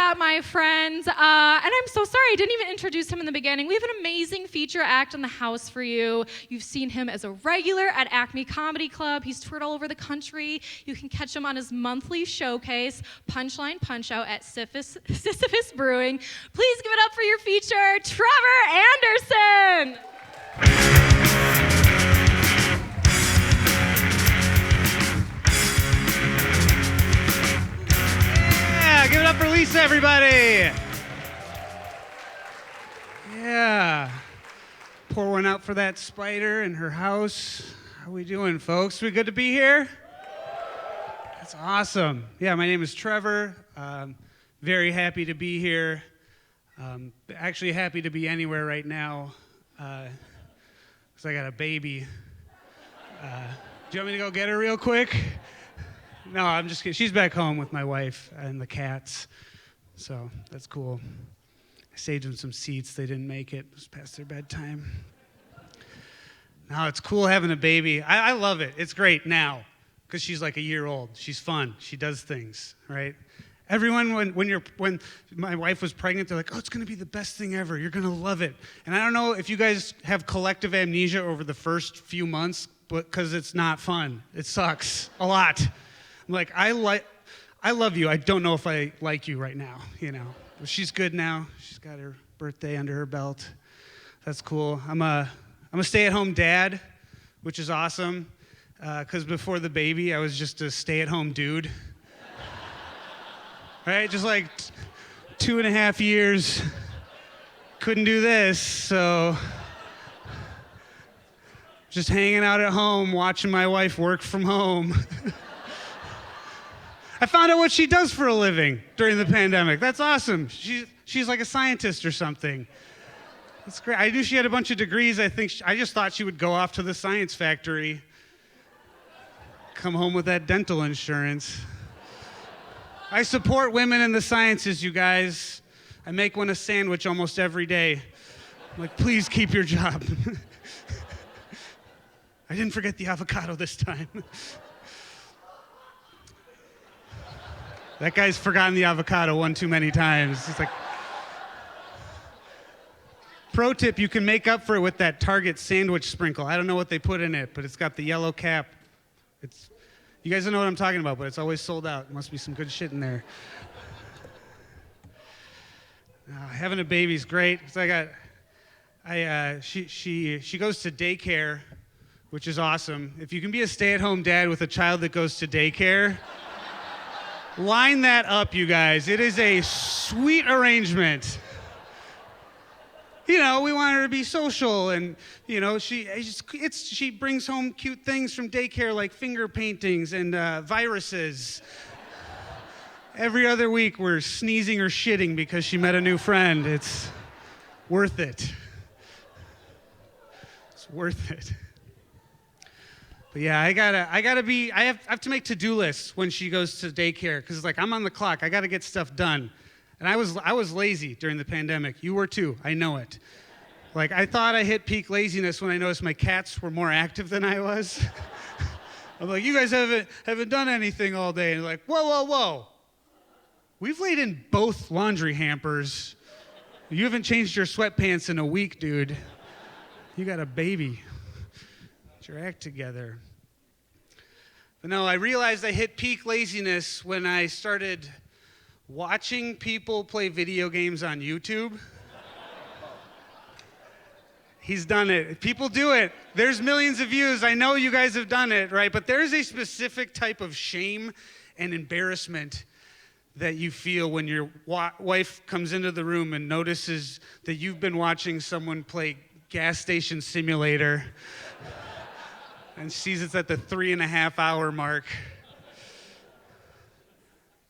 that, my friends. And I'm so sorry I didn't even introduce him in the beginning. We have an amazing feature act in the house for you. You've seen him as a regular at Acme Comedy Club. He's toured all over the country. You can catch him on his monthly showcase, Punchline Punch-Out at Sisyphus Brewing. Please give it up for your feature, Trevor Anderson. Give it up for Lisa, everybody. Yeah. Pour one out for that spider in her house. How we doing, folks? We good to be here? That's awesome. Yeah, my name is Trevor. Very happy to be here. Actually happy to be anywhere right now because I got a baby. Do you want me to go get her real quick? No, I'm just kidding. She's back home with my wife and the cats, so that's cool. I saved them some seats. They didn't make it. It was past their bedtime. No, it's cool having a baby. I love it. It's great now because she's like a year old. She's fun. She does things, right? Everyone, when my wife was pregnant, they're like, oh, it's going to be the best thing ever. You're going to love it. And I don't know if you guys have collective amnesia over the first few months, but because it's not fun. It sucks a lot. I'm like, I love you. I don't know if I like you right now, you know. But she's good now. She's got her birthday under her belt. That's cool. I'm a stay-at-home dad, which is awesome. Because before the baby, I was just a stay-at-home dude. Right? Just like 2.5 years. Couldn't do this, so just hanging out at home, watching my wife work from home. I found out what she does for a living during the pandemic. That's awesome. She's like a scientist or something. That's great. I knew she had a bunch of degrees. I just thought she would go off to the science factory, come home with that dental insurance. I support women in the sciences, you guys. I make one a sandwich almost every day. I'm like, please keep your job. I didn't forget the avocado this time. That guy's forgotten the avocado one too many times. It's like, pro tip, you can make up for it with that Target sandwich sprinkle. I don't know what they put in it, but it's got the yellow cap. You guys don't know what I'm talking about, but it's always sold out. Must be some good shit in there. Having a baby's great. She goes to daycare, which is awesome. If you can be a stay-at-home dad with a child that goes to daycare, line that up, you guys. It is a sweet arrangement. You know, we want her to be social, and you know, she brings home cute things from daycare like finger paintings and viruses. Every other week, we're sneezing or shitting because she met a new friend. It's worth it. It's worth it. But yeah, I have to make to-do lists when she goes to daycare because it's like I'm on the clock. I got to get stuff done. And I was lazy during the pandemic. You were too. I know it. Like I thought I hit peak laziness when I noticed my cats were more active than I was. I'm like, you guys haven't done anything all day. And like, whoa. We've laid in both laundry hampers. You haven't changed your sweatpants in a week, dude. You got a baby. Get your act together. But no, I realized I hit peak laziness when I started watching people play video games on YouTube. He's done it. People do it. There's millions of views. I know you guys have done it, right? But there's a specific type of shame and embarrassment that you feel when your wife comes into the room and notices that you've been watching someone play Gas Station Simulator and sees it's at the 3.5-hour mark.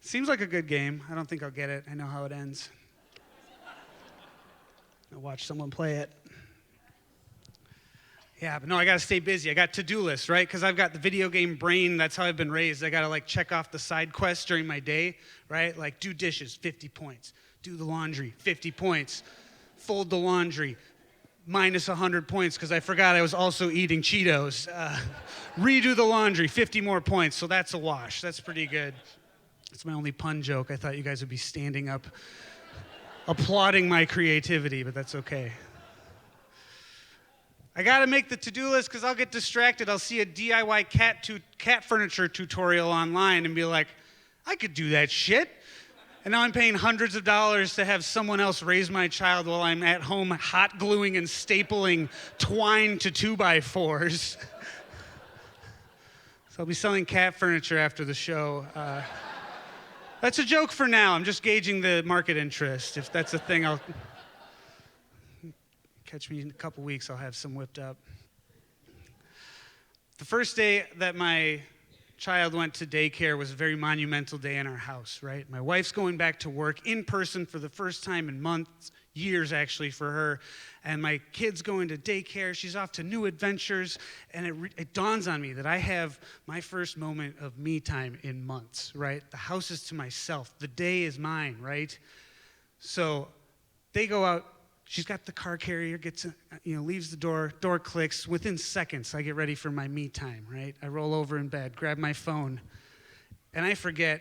Seems like a good game. I don't think I'll get it. I know how it ends. I'll watch someone play it. Yeah, but no, I got to stay busy. I got to-do lists, right? Because I've got the video game brain. That's how I've been raised. I got to, like, check off the side quests during my day, right? Like, do dishes, 50 points. Do the laundry, 50 points. Fold the laundry, minus 100 points because I forgot I was also eating Cheetos. Redo the laundry, 50 more points. So that's a wash. That's pretty good. That's my only pun joke. I thought you guys would be standing up, applauding my creativity, but that's okay. I gotta make the to-do list because I'll get distracted. I'll see a DIY cat furniture tutorial online and be like, I could do that shit. And now I'm paying hundreds of dollars to have someone else raise my child while I'm at home hot gluing and stapling twine to 2x4s. So I'll be selling cat furniture after the show. That's a joke for now. I'm just gauging the market interest. If that's a thing, I'll catch me in a couple weeks. I'll have some whipped up. The first day that my child went to daycare was a very monumental day in our house, right? My wife's going back to work in person for the first time in months, years actually for her, and my kid's going to daycare. She's off to new adventures, and it dawns on me that I have my first moment of me time in months, right? The house is to myself. The day is mine, right? So they go out. She's got the car carrier, leaves the door clicks. Within seconds, I get ready for my me time, right? I roll over in bed, grab my phone, and I forget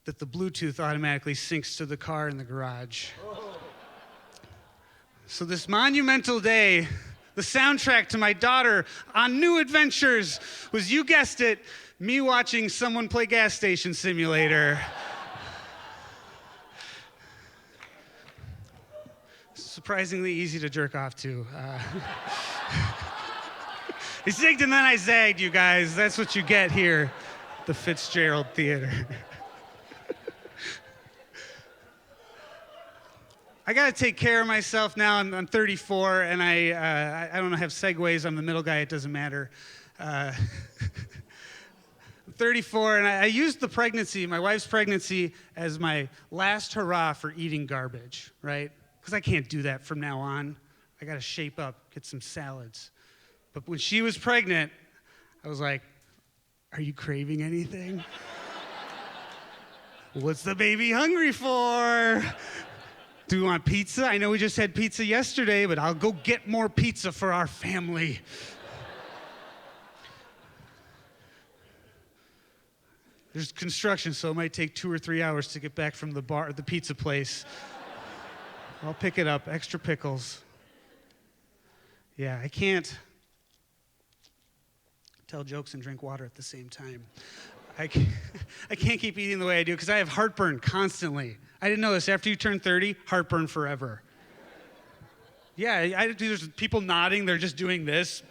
that the Bluetooth automatically syncs to the car in the garage. So this monumental day, the soundtrack to my daughter on new adventures was, you guessed it, me watching someone play Gas Station Simulator. Surprisingly easy to jerk off to. I zigged and then I zagged, you guys. That's what you get here at the Fitzgerald Theater. I got to take care of myself now. I'm 34, and I don't have segues. I'm the middle guy. It doesn't matter. I'm 34, and I used the pregnancy, my wife's pregnancy, as my last hurrah for eating garbage, right? Because I can't do that from now on. I got to shape up, get some salads. But when she was pregnant, I was like, are you craving anything? What's the baby hungry for? Do we want pizza? I know we just had pizza yesterday, but I'll go get more pizza for our family. There's construction, so it might take 2 or 3 hours to get back from the pizza place. I'll pick it up, extra pickles. Yeah, I can't tell jokes and drink water at the same time. I can't keep eating the way I do because I have heartburn constantly. I didn't know this. After you turn 30, heartburn forever. Yeah, there's people nodding. They're just doing this.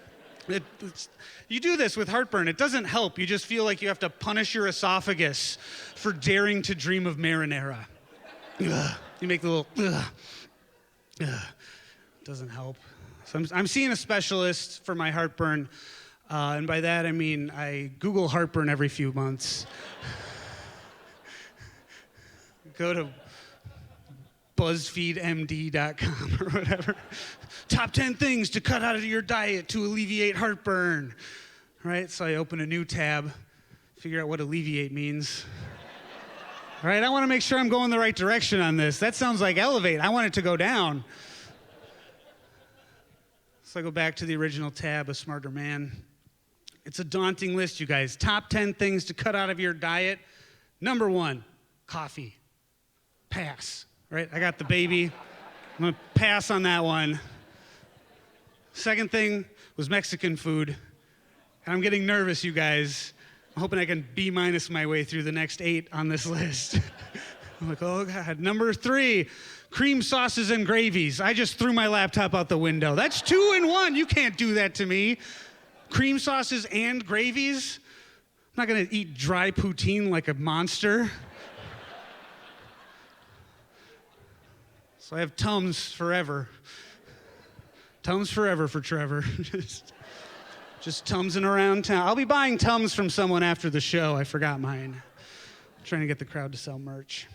You do this with heartburn. It doesn't help. You just feel like you have to punish your esophagus for daring to dream of marinara. Ugh. You make the little, ugh. Ugh. Doesn't help. So I'm seeing a specialist for my heartburn. And by that, I mean I Google heartburn every few months. Go to BuzzFeedMD.com or whatever. Top 10 things to cut out of your diet to alleviate heartburn. Right? So I open a new tab, figure out what alleviate means. Right? I want to make sure I'm going the right direction on this. That sounds like elevate. I want it to go down. So I go back to the original tab, A Smarter Man. It's a daunting list, you guys. Top 10 things to cut out of your diet. Number 1, coffee. Pass. Right? I got the baby. I'm going to pass on that one. Second thing was Mexican food. And I'm getting nervous, you guys. I'm hoping I can B- my way through the next 8 on this list. I'm like, oh, God. Number 3, cream sauces and gravies. I just threw my laptop out the window. That's 2 in 1. You can't do that to me. Cream sauces and gravies? I'm not going to eat dry poutine like a monster. So I have Tums forever. Tums forever for Trevor. Just Tumsing around town. I'll be buying Tums from someone after the show. I forgot mine. I'm trying to get the crowd to sell merch.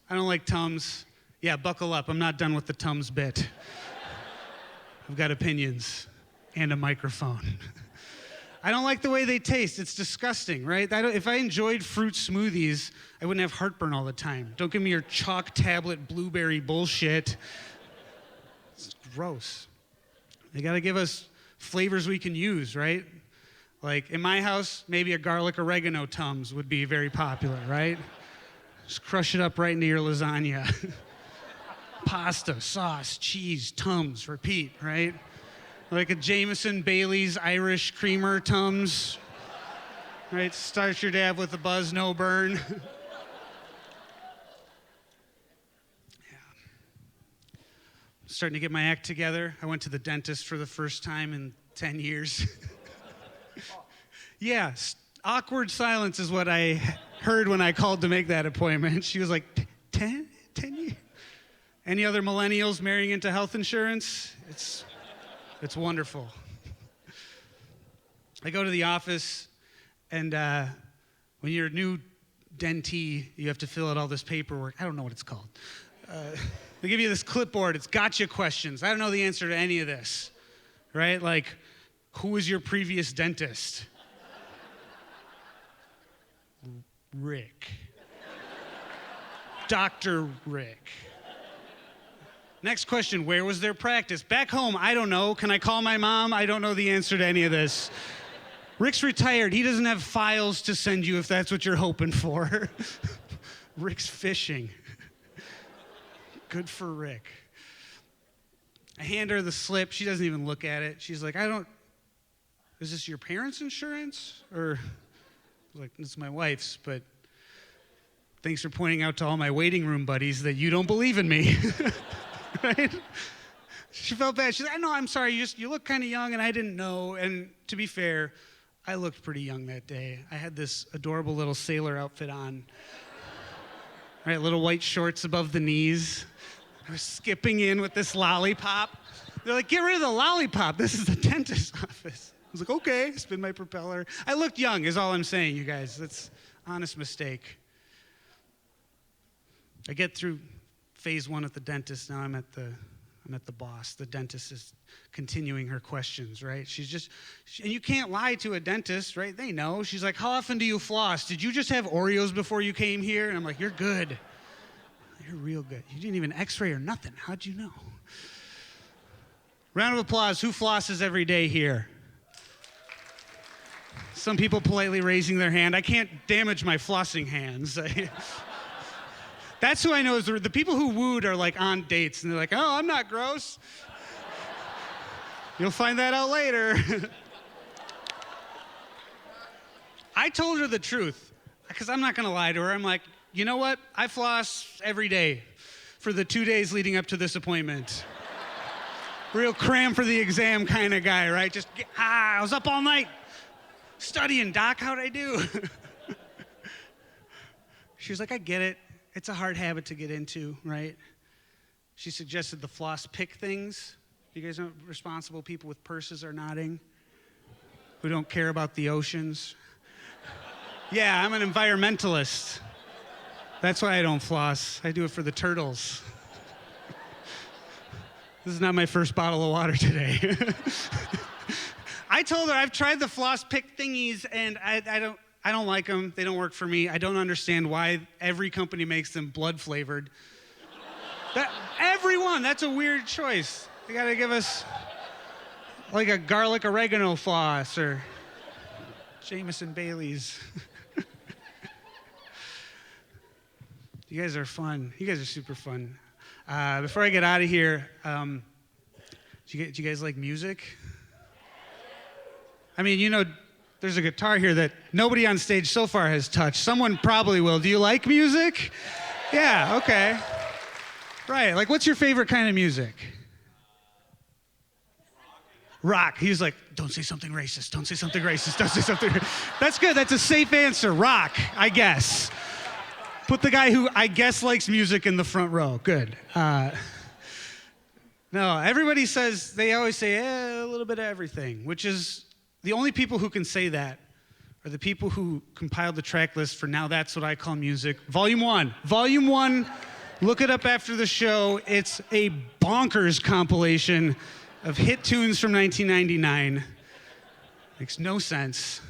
I don't like Tums. Yeah, buckle up. I'm not done with the Tums bit. I've got opinions and a microphone. I don't like the way they taste. It's disgusting, right? If I enjoyed fruit smoothies, I wouldn't have heartburn all the time. Don't give me your chalk tablet blueberry bullshit. It's gross. They got to give us flavors we can use, right? Like in my house, maybe a garlic oregano Tums would be very popular, right? Just crush it up right into your lasagna. Pasta, sauce, cheese, Tums, repeat, right? Like a Jameson Bailey's Irish creamer Tums, right? Start your day with a buzz, no burn. Starting to get my act together. I went to the dentist for the first time in 10 years. Yeah, awkward silence is what I heard when I called to make that appointment. She was like, 10 years? Any other millennials marrying into health insurance? It's wonderful. I go to the office, and when you're a new dentee, you have to fill out all this paperwork. I don't know what it's called. They give you this clipboard. It's gotcha questions. I don't know the answer to any of this, right? Like, who was your previous dentist? Rick. Dr. Rick. Next question, where was their practice? Back home, I don't know. Can I call my mom? I don't know the answer to any of this. Rick's retired. He doesn't have files to send you if that's what you're hoping for. Rick's fishing. Good for Rick. I hand her the slip. She doesn't even look at it. She's like, is this your parents' insurance? Or, I was like, it's my wife's, but thanks for pointing out to all my waiting room buddies that you don't believe in me. Right? She felt bad. She's like, no, I'm sorry. You look kind of young, and I didn't know. And to be fair, I looked pretty young that day. I had this adorable little sailor outfit on. Right, little white shorts above the knees. I was skipping in with this lollipop. They're like, get rid of the lollipop. This is the dentist's office. I was like, okay, spin my propeller. I looked young is all I'm saying, you guys. That's an honest mistake. I get through phase 1 at the dentist. Now I'm at the boss. The dentist is continuing her questions, right? And you can't lie to a dentist, right? They know. She's like, how often do you floss? Did you just have Oreos before you came here? And I'm like, you're good. You're real good. You didn't even x-ray or nothing. How'd you know? Round of applause. Who flosses every day here? Some people politely raising their hand. I can't damage my flossing hands. That's who I know is the people who wooed are like on dates and they're like, oh, I'm not gross. You'll find that out later. I told her the truth because I'm not going to lie to her. I'm like, you know what? I floss every day for the 2 days leading up to this appointment. Real cram for the exam kind of guy, right? I was up all night studying, Doc. How'd I do? She was like, I get it. It's a hard habit to get into, right? She suggested the floss pick things. You guys know responsible people with purses are nodding, who don't care about the oceans. Yeah, I'm an environmentalist. That's why I don't floss. I do it for the turtles. This is not my first bottle of water today. I told her I've tried the floss pick thingies, and I don't like them. They don't work for me. I don't understand why every company makes them blood flavored. Everyone, that's a weird choice. They gotta give us like a garlic oregano floss or Jameson Bailey's. You guys are fun. You guys are super fun. Before I get out of here, do you guys like music? I mean, you know, there's a guitar here that nobody on stage so far has touched. Someone probably will. Do you like music? Yeah, okay. Right, like what's your favorite kind of music? Rock. He was like, don't say something racist. Don't say something racist. Don't say something racist. That's good. That's a safe answer. Rock, I guess. Put the guy who I guess likes music in the front row. Good. No, everybody says, they always say a little bit of everything, which is the only people who can say that are the people who compiled the track list for Now That's What I Call Music. Volume 1. Volume 1, look it up after the show. It's a bonkers compilation of hit tunes from 1999. Makes no sense,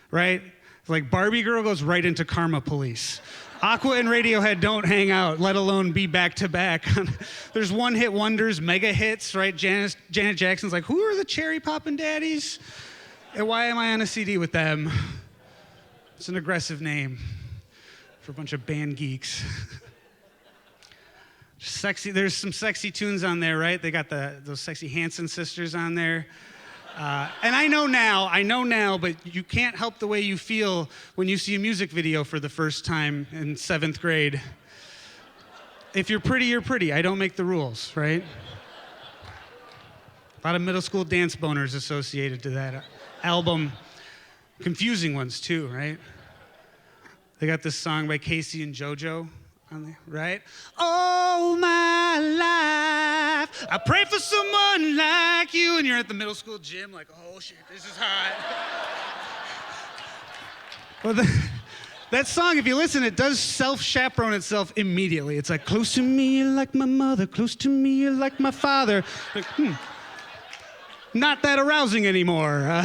right? Like Barbie Girl goes right into Karma Police. Aqua and Radiohead don't hang out, let alone be back-to-back. There's one-hit wonders, mega hits, right? Janet Jackson's like, who are the cherry poppin' daddies? And why am I on a CD with them? It's an aggressive name for a bunch of band geeks. Sexy. There's some sexy tunes on there, right? They got those sexy Hanson sisters on there. And I know now, but you can't help the way you feel when you see a music video for the first time in 7th grade. If you're pretty, you're pretty. I don't make the rules, right? A lot of middle school dance boners associated to that album. Confusing ones too, right? They got this song by Casey and JoJo on there, right? All my life, I pray for someone like you. And you're at the middle school gym like, oh shit, this is hot. Well, that song, if you listen, it does self-chaperone itself immediately. It's like, close to me, you're like my mother. Close to me, you're like my father. Like, not that arousing anymore.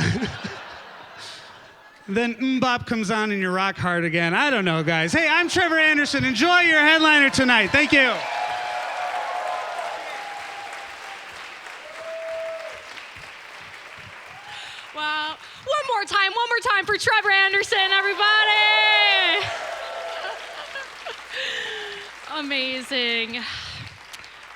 Then Bop comes on and you're rock hard again. I don't know, guys. Hey, I'm Trevor Anderson. Enjoy your headliner tonight. Thank you. Wow. One more time for Trevor Anderson, everybody. Amazing.